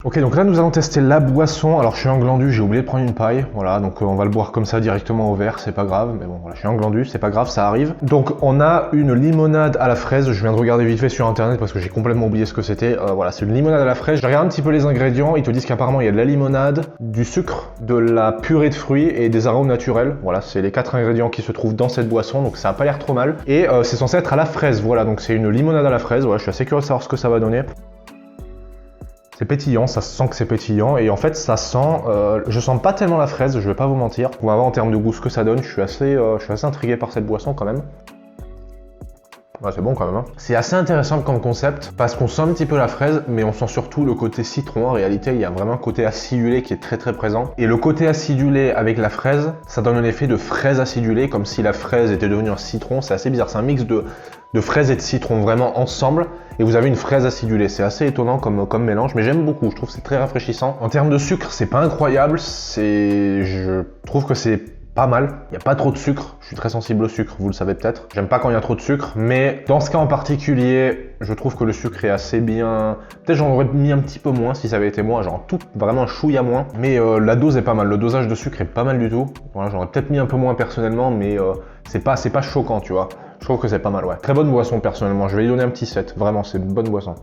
Ok, donc là nous allons tester la boisson. Alors je suis englandu, j'ai oublié de prendre une paille. Voilà, donc on va le boire comme ça directement au verre, c'est pas grave. Mais bon, voilà, je suis englandu, c'est pas grave, ça arrive. Donc on a une limonade à la fraise. Je viens de regarder vite fait sur internet parce que j'ai complètement oublié ce que c'était. Voilà, c'est une limonade à la fraise. Je regarde un petit peu les ingrédients. Ils te disent qu'apparemment il y a de la limonade, du sucre, de la purée de fruits et des arômes naturels. Voilà, c'est les 4 ingrédients qui se trouvent dans cette boisson. Donc ça a pas l'air trop mal. Et c'est censé être à la fraise. Voilà, donc c'est une limonade à la fraise. Voilà, je suis assez curieux de savoir ce que ça va donner. C'est pétillant, ça se sent que c'est pétillant et en fait ça sent, je sens pas tellement la fraise, je vais pas vous mentir. On va voir en termes de goût ce que ça donne, je suis assez intrigué par cette boisson quand même. Ouais, c'est bon quand même. Hein. C'est assez intéressant comme concept parce qu'on sent un petit peu la fraise, mais on sent surtout le côté citron. En réalité, il y a vraiment un côté acidulé qui est très très présent. Et le côté acidulé avec la fraise, ça donne un effet de fraise acidulée, comme si la fraise était devenue un citron. C'est assez bizarre, c'est un mix de fraise et de citron vraiment ensemble. Et vous avez une fraise acidulée. C'est assez étonnant comme mélange, mais j'aime beaucoup. Je trouve que c'est très rafraîchissant. En termes de sucre, c'est pas incroyable. Je trouve que c'est pas mal, il n'y a pas trop de sucre, je suis très sensible au sucre, vous le savez peut-être. J'aime pas quand il y a trop de sucre, mais dans ce cas en particulier, je trouve que le sucre est assez bien. Peut-être j'en aurais mis un petit peu moins si ça avait été moins, genre tout vraiment un chouïa moins. Mais la dose est pas mal, le dosage de sucre est pas mal du tout. Voilà, j'aurais peut-être mis un peu moins personnellement, mais c'est pas choquant, tu vois. Je trouve que c'est pas mal, ouais. Très bonne boisson personnellement, je vais lui donner un petit 7, vraiment, c'est une bonne boisson.